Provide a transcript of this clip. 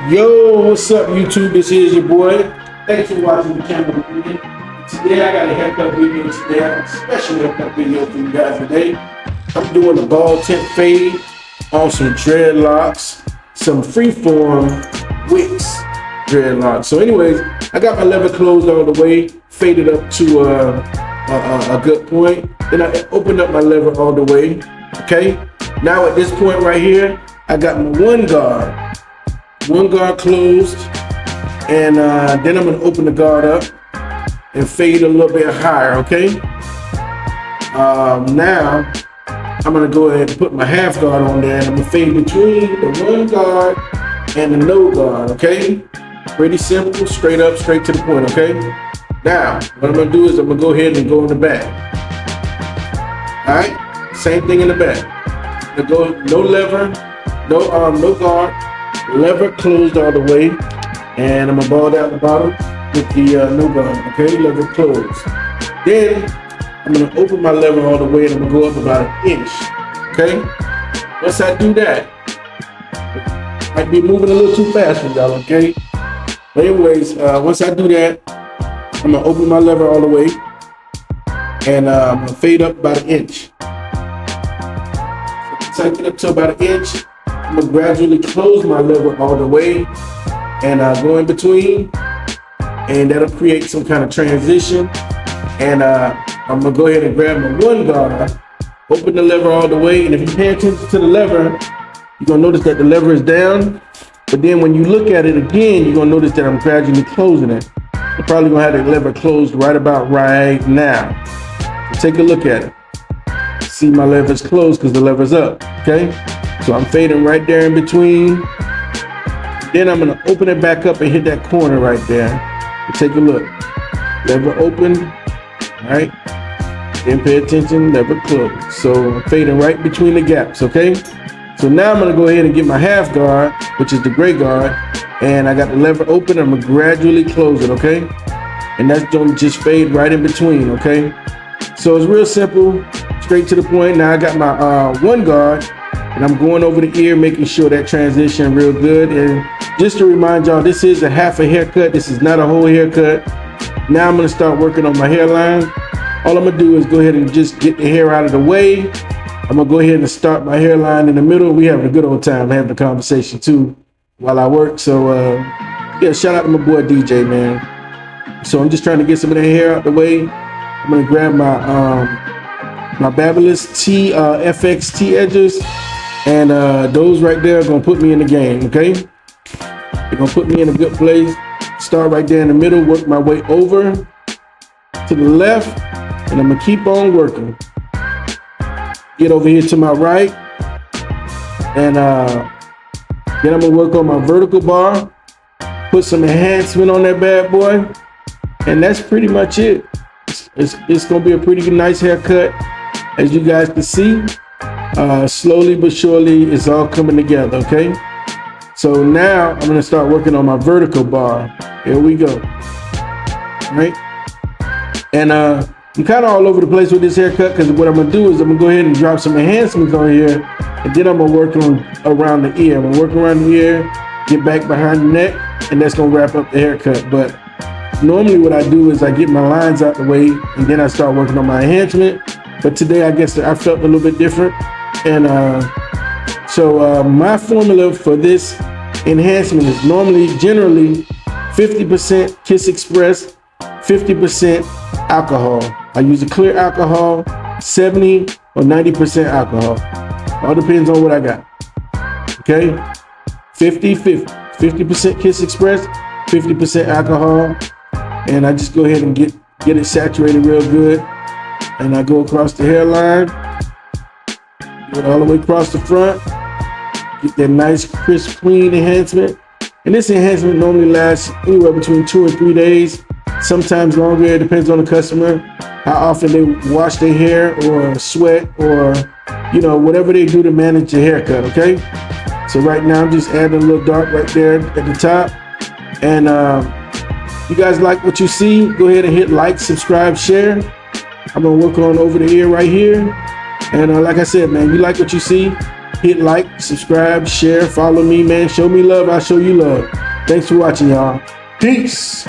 Yo, what's up, YouTube? This is your boy. Thanks for watching the channel. Today I got a haircut video. Today I got a special haircut video for you guys today. I'm doing a bald tint fade on some dreadlocks, some freeform wicks dreadlocks. So anyways, I got my lever closed all the way, faded up to a good point. Then I opened up my lever all the way. Okay. Now at this point right here, I got my one guard closed, and then I'm gonna open the guard up and fade a little bit higher, okay? Now I'm gonna go ahead and put my half guard on there, and I'm gonna fade between the one guard and the no guard, okay? Pretty simple, straight up, straight to the point, okay? Now, what I'm gonna do is I'm gonna go ahead and go in the back. All right, same thing in the back. I'm gonna go no lever, no arm, no guard. Lever closed all the way, and I'm gonna ball down the bottom with the no guard, okay? Lever closed. Then I'm gonna open my lever all the way, and I'm gonna go up about an inch, okay? Once I do that, might be moving a little too fast for y'all, okay? But anyways, once I do that, I'm gonna open my lever all the way, and I'm gonna fade up about an inch. So I get up to about an inch, I'm gonna gradually close my lever all the way and go in between, and that'll create some kind of transition. And I'm gonna go ahead and grab my one guard, open the lever all the way, and if you pay attention to the lever, you're gonna notice that the lever is down, but then when you look at it again, you're gonna notice that I'm gradually closing it. I'm probably gonna have the lever closed right about right now. So take a look at it. See, my lever's closed because the lever's up, okay? So I'm fading right there in between. Then I'm gonna open it back up and hit that corner right there. And take a look. Lever open, all right? Then pay attention, lever closed. So I'm fading right between the gaps, okay? So now I'm gonna go ahead and get my half guard, which is the gray guard, and I got the lever open. I'm gonna gradually close it, okay? And that's gonna just fade right in between, okay? So it's real simple, straight to the point. Now I got my one guard, and I'm going over the ear, making sure that transition real good. And just to remind y'all, this is a half a haircut. This is not a whole haircut. Now I'm gonna start working on my hairline. All I'm gonna do is go ahead and just get the hair out of the way. I'm gonna go ahead and start my hairline in the middle. We having a good old time having a conversation too while I work. So yeah, shout out to my boy DJ, man. So I'm just trying to get some of that hair out the way. I'm gonna grab my Babyliss FX edges. And those right there are gonna put me in the game, okay? They're gonna put me in a good place. Start right there in the middle, work my way over to the left, and I'm gonna keep on working. Get over here to my right, and then I'm gonna work on my vertical bar, put some enhancement on that bad boy, and that's pretty much it. It's gonna be a pretty nice haircut, as you guys can see. Slowly but surely, it's all coming together, okay? So now I'm gonna start working on my vertical bar. Here we go, right? And I'm kind of all over the place with this haircut, because what I'm gonna do is I'm gonna go ahead and drop some enhancements on here, and then I'm gonna work on around the ear. I'm gonna work around the ear, get back behind the neck, and that's gonna wrap up the haircut. But normally what I do is I get my lines out the way, and then I start working on my enhancement. But today I guess I felt a little bit different. And so my formula for this enhancement is generally 50% Kiss Express, 50% alcohol. I use a clear alcohol, 70 or 90% alcohol. All depends on what I got. Okay, 50% Kiss Express, 50% alcohol, and I just go ahead and get it saturated real good. And I go across the hairline, go all the way across the front, get that nice crisp clean enhancement. And this enhancement normally lasts anywhere between 2 and 3 days, sometimes longer. It depends on the customer, how often they wash their hair or sweat, or whatever they do to manage the haircut, okay? So right now I'm just adding a little dark right there at the top. And you guys like what you see, go ahead and hit like, subscribe, share. I'm gonna work on over the ear right here. And like I said, man, you like what you see, hit like, subscribe, share, follow me, man. Show me love, I'll show you love. Thanks for watching, y'all. Peace.